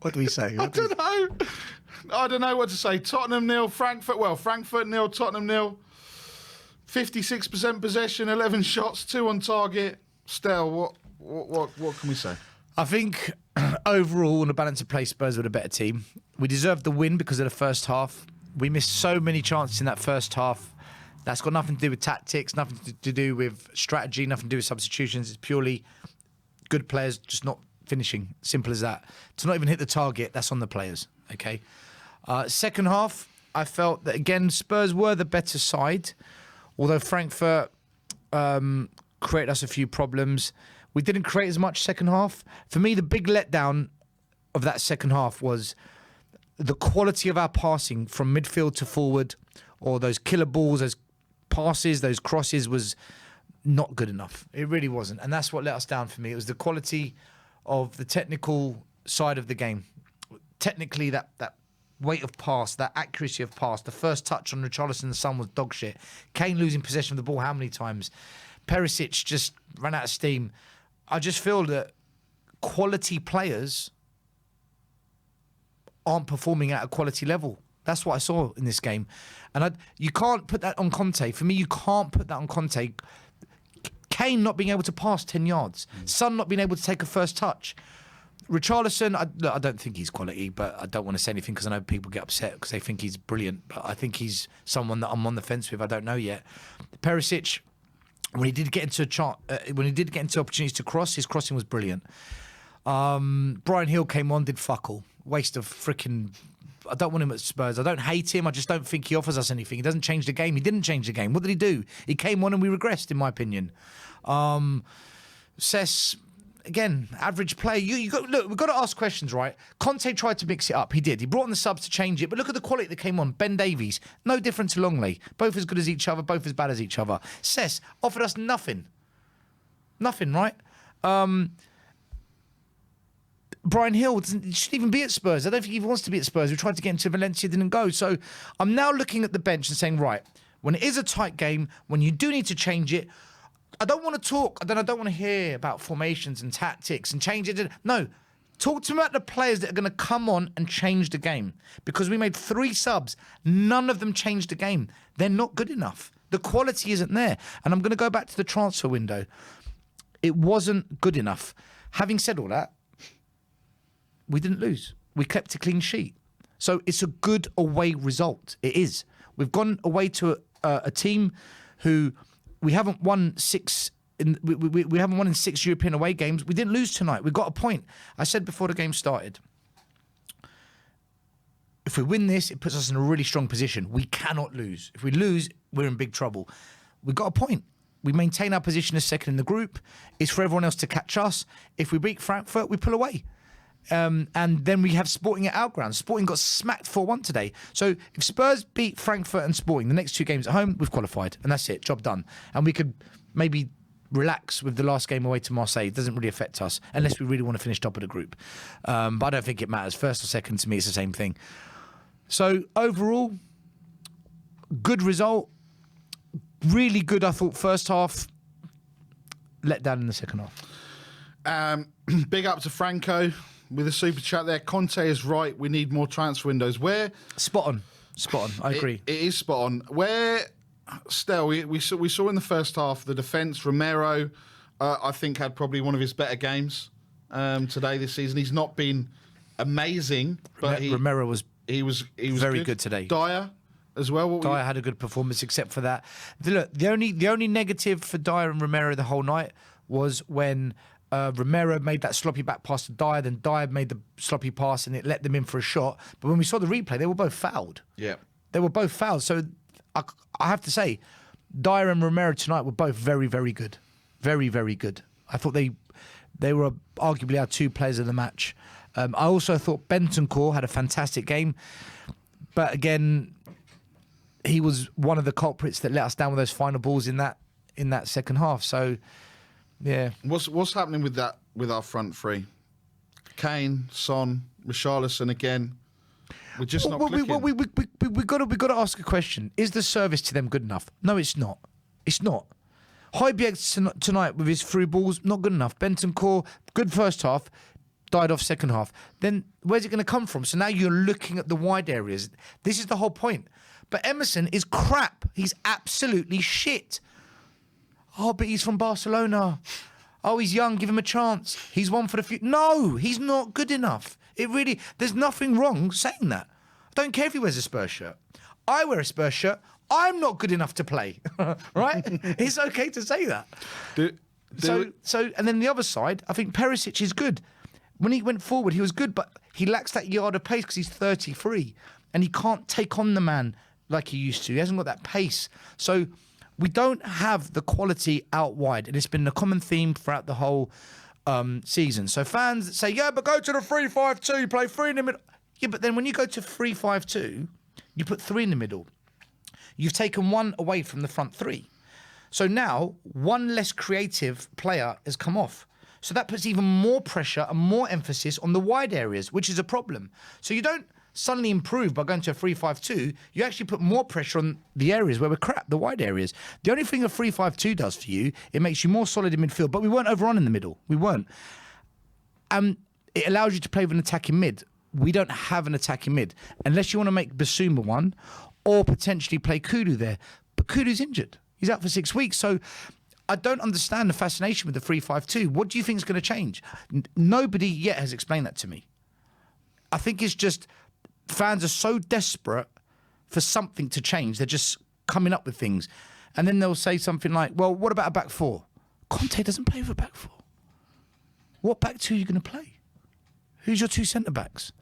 What do we say? I don't know. I don't know what to say. Tottenham 0, Frankfurt. Well, Frankfurt 0, Tottenham 0. 56% possession, 11 shots, 2 on target. Stel, what can we say? I think overall, on the balance of play, Spurs were the better team. We deserved the win because of the first half. We missed so many chances in that first half. That's got nothing to do with tactics, nothing to do with strategy, nothing to do with substitutions. It's purely good players just not finishing. Simple as that. To not even hit the target, that's on the players. Okay. Second half, I felt that, again, Spurs were the better side. Although Frankfurt created us a few problems. We didn't create as much second half. For me, the big letdown of that second half was the quality of our passing from midfield to forward, or those killer balls, those passes, those crosses was not good enough. It really wasn't. And that's what let us down for me. It was the quality of the technical side of the game. Technically, that weight of pass, that accuracy of pass, the first touch on Richarlison and Son was dog shit. Kane losing possession of the ball how many times? Perisic just ran out of steam. I just feel that quality players aren't performing at a quality level. That's what I saw in this game. And you can't put that on Conte. For me, you can't put that on Conte. Kane not being able to pass 10 yards. Son not being able to take a first touch. Richarlison, I don't think he's quality, but I don't want to say anything because I know people get upset because they think he's brilliant. But I think he's someone that I'm on the fence with. I don't know yet. Perisic, when he did get into opportunities to cross, his crossing was brilliant. Brian Hill came on, did fuck all. Waste of freaking. I don't want him at Spurs. I don't hate him. I just don't think he offers us anything. He doesn't change the game. He didn't change the game. What did he do? He came on and we regressed, in my opinion. Cess, again, average play. Look, we've got to ask questions, right? Conte tried to mix it up. He did. He brought in the subs to change it. But look at the quality that came on. Ben Davies, no different to Longley. Both as good as each other, both as bad as each other. Cess offered us nothing. Nothing, right? Brian Hill shouldn't even be at Spurs. I don't think he even wants to be at Spurs. We tried to get into Valencia, didn't go. So I'm now looking at the bench and saying, right, when it is a tight game, when you do need to change it, I don't want to talk. I don't want to hear about formations and tactics and change it. No, talk to me about the players that are going to come on and change the game. Because we made 3 subs. None of them changed the game. They're not good enough. The quality isn't there. And I'm going to go back to the transfer window. It wasn't good enough. Having said all that, we didn't lose. We kept a clean sheet. So it's a good away result. It is. We've gone away to a team who we haven't won 6 we haven't won in 6 European away games. We didn't lose tonight. We got a point. I said before the game started, if we win this, it puts us in a really strong position. We cannot lose. If we lose, we're in big trouble. We got a point. We maintain our position as second in the group. It's for everyone else to catch us. If we beat Frankfurt, we pull away. And then we have Sporting at our ground. Sporting got smacked 4-1 today. So if Spurs beat Frankfurt and Sporting, the next 2 games at home, we've qualified. And that's it. Job done. And we could maybe relax with the last game away to Marseille. It doesn't really affect us unless we really want to finish top of the group. But I don't think it matters. First or second, to me, it's the same thing. So overall, good result. Really good, I thought, first half. Let down in the second half. Big up to Franco with a super chat there. Conte is right. We need more transfer windows. Where spot on. I agree. It is spot on. Where still we saw in the first half the defence. Romero, I think, had probably one of his better games today this season. He's not been amazing, but Romero was very good today. Dyer as well. Dyer had a good performance, except for that. Look, the only negative for Dyer and Romero the whole night was when Romero made that sloppy back pass to Dyer, then Dyer made the sloppy pass and it let them in for a shot. But when we saw the replay, they were both fouled. Yeah. They were both fouled. So I have to say, Dyer and Romero tonight were both very, very good. Very, very good. I thought they were arguably our 2 players of the match. I also thought Bentancur had a fantastic game. But again, he was one of the culprits that let us down with those final balls in that second half. So, yeah. What's happening with that, with our front 3? Kane, Son, Richarlison again. We're just not clicking. We've got to ask a question. Is the service to them good enough? No, it's not. It's not. Højbjerg tonight with his through balls, not good enough. Bentancur, good first half. died off second half. Then where's it going to come from? So now you're looking at the wide areas. This is the whole point. But Emerson is crap. He's absolutely shit. Oh, but he's from Barcelona. Oh, he's young. Give him a chance. He's one for the future. No, he's not good enough. There's nothing wrong saying that. I don't care if he wears a Spurs shirt. I wear a Spurs shirt. I'm not good enough to play, right? It's okay to say that. And then the other side, I think Perisic is good. When he went forward, he was good, but he lacks that yard of pace because he's 33 and he can't take on the man like he used to. He hasn't got that pace. So we don't have the quality out wide, and it's been a common theme throughout the whole season. So fans say, yeah, but go to the 3-5-2, play 3 in the middle. Yeah, but then when you go to 3-5-2, you put 3 in the middle. You've taken 1 away from the front 3. So now 1 less creative player has come off. So that puts even more pressure and more emphasis on the wide areas, which is a problem. So you don't suddenly improve by going to a 3-5-2. You actually put more pressure on the areas where we're crap, the wide areas. The only thing a 3-5-2 does for you, it makes you more solid in midfield. But we weren't overrun in the middle. We weren't. It allows you to play with an attacking mid. We don't have an attacking mid. Unless you want to make Basuma one, or potentially play Kudu there. But Kudu's injured. He's out for 6 weeks. So I don't understand the fascination with the 3-5-2. What do you think is going to change? Nobody yet has explained that to me. I think it's just fans are so desperate for something to change. They're just coming up with things. And then they'll say something like, well, what about a back 4? Conte doesn't play with a back 4. What back 2 are you going to play? Who's your 2 centre-backs?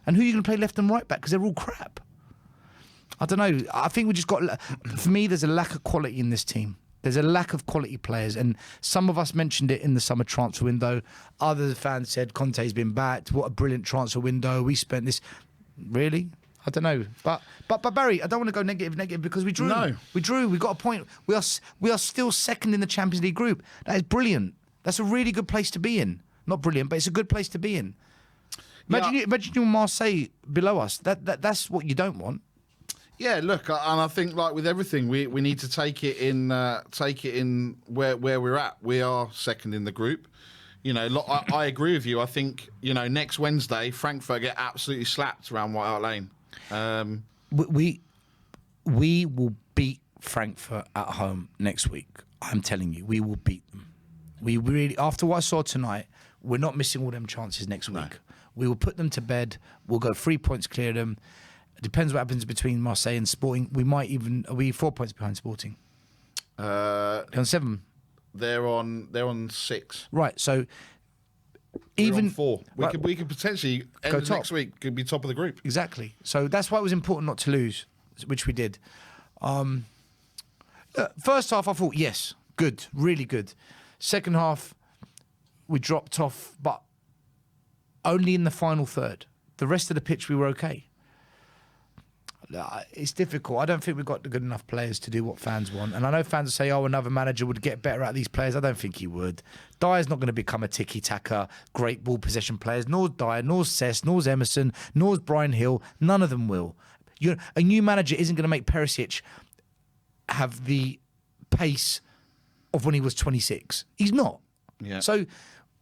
And who are you going to play left and right back? Because they're all crap. I don't know. I think we just got... For me, there's a lack of quality in this team. There's a lack of quality players. And some of us mentioned it in the summer transfer window. Other fans said, Conte's been backed. What a brilliant transfer window. We spent this... Really? I don't know. But Barry, I don't want to go negative because we drew. No. We drew. We got a point. We are still second in the Champions League group. That is brilliant. That's a really good place to be in. Not brilliant, but it's a good place to be in. Imagine you're Marseille below us. That's what you don't want. Yeah, look, and I think like with everything, we need to take it in where we're at. We are second in the group. You know, I agree with you. I think, you know, next Wednesday, Frankfurt get absolutely slapped around White Hart Lane. We will beat Frankfurt at home next week. I'm telling you, we will beat them. We really, after what I saw tonight, we're not missing all them chances next week. We will put them to bed. We'll go 3 points clear of them. It depends what happens between Marseille and Sporting. We might even... Are we 4 points behind Sporting? They're on 7. They're on 6. Right, so... We're on 4. Right, We could potentially end of next week, could be top of the group. Exactly. So that's why it was important not to lose, which we did. First half, I thought, yes, good, really good. Second half, we dropped off, but only in the final third. The rest of the pitch, we were okay. It's difficult. I don't think we've got the good enough players to do what fans want. And I know fans will say, oh, another manager would get better at these players. I don't think he would. Dyer's not going to become a tiki-taka, great ball possession players. Nor Dyer, nor Cess, nor Emerson, nor Brian Hill. None of them will. A new manager isn't going to make Perisic have the pace of when he was 26. He's not. Yeah. So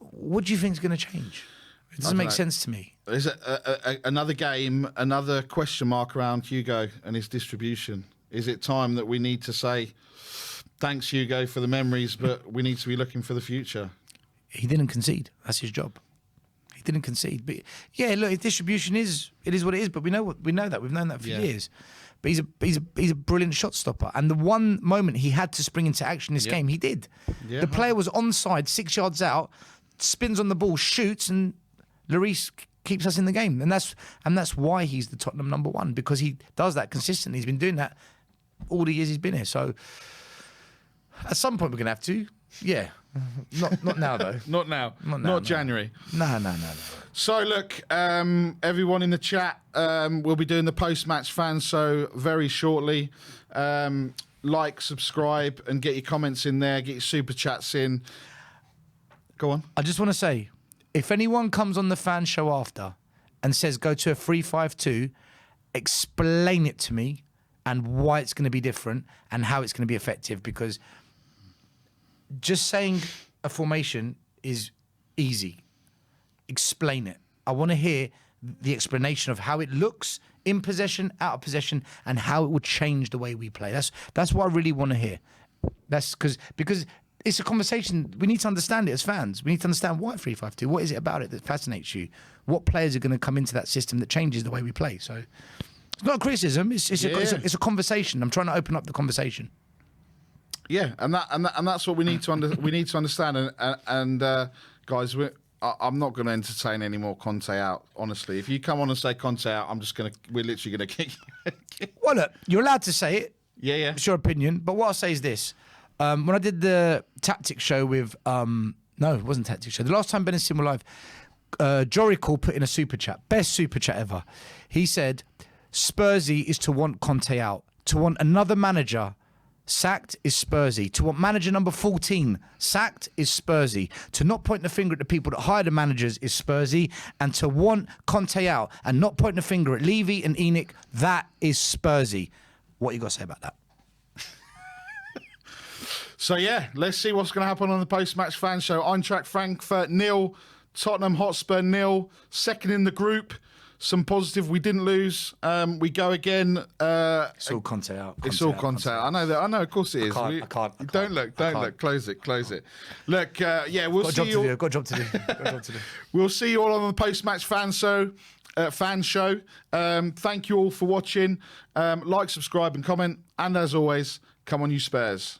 what do you think is going to change? It doesn't make sense to me. Is it another game, another question mark around Hugo and his distribution? Is it time that we need to say, thanks, Hugo, for the memories, but we need to be looking for the future? He didn't concede. That's his job. He didn't concede. But yeah, look, his distribution is what it is. But we know that. We've known that for years. But he's a brilliant shot stopper. And the one moment he had to spring into action in this game, he did. Yeah. The player was onside, 6 yards out, spins on the ball, shoots, and Lloris keeps us in the game. And that's why he's the Tottenham number 1, because he does that consistently. He's been doing that all the years he's been here. So at some point we're going to have to. Yeah. Not now, though. Not now. Not January. No. So, look, everyone in the chat, we'll be doing the post-match fans show very shortly. Like, subscribe, and get your comments in there. Get your super chats in. Go on. I just want to say, if anyone comes on the fan show after and says go to a 3-5-2, explain it to me and why it's going to be different and how it's going to be effective, because just saying a formation is easy. explain it. I want to hear the explanation of how it looks in possession, out of possession, and how it will change the way we play. That's what I really want to hear. That's because it's a conversation. We need to understand it as fans. We need to understand why 3-5-2. What is it about it that fascinates you? What players are going to come into that system that changes the way we play? So it's not a criticism. It's a conversation. I'm trying to open up the conversation. Yeah, and that's what we need to understand. And guys, I'm not going to entertain any more Conte out. Honestly, if you come on and say Conte out, we're literally going to kick you. Well, look, you're allowed to say it. Yeah. It's your opinion. But what I'll say is this: when I did the tactics show with no, it wasn't tactics show. The last time Ben and Sim were live, Jory Call put in a super chat, best super chat ever. He said, "Spursy is to want Conte out, to want another manager." Sacked is Spursy. To want manager number 14 sacked is Spursy. To not point the finger at the people that hire the managers is Spursy. And to want Conte out and not point the finger at Levy and Enoch, that is Spursy. What you got to say about that? So yeah, let's see what's going to happen on the post-match fan show. Eintracht Frankfurt 0, Tottenham Hotspur 0, second in the group. Some positive. We didn't lose. We go again. It's all Conte out. It's all Conte out. I know that. I know. Of course it is. I can't. Don't look. Close it. Look. We'll see you. Got a job to do. We'll see you all on the post-match fan show. Thank you all for watching. Like, subscribe, and comment. And as always, come on, you Spurs.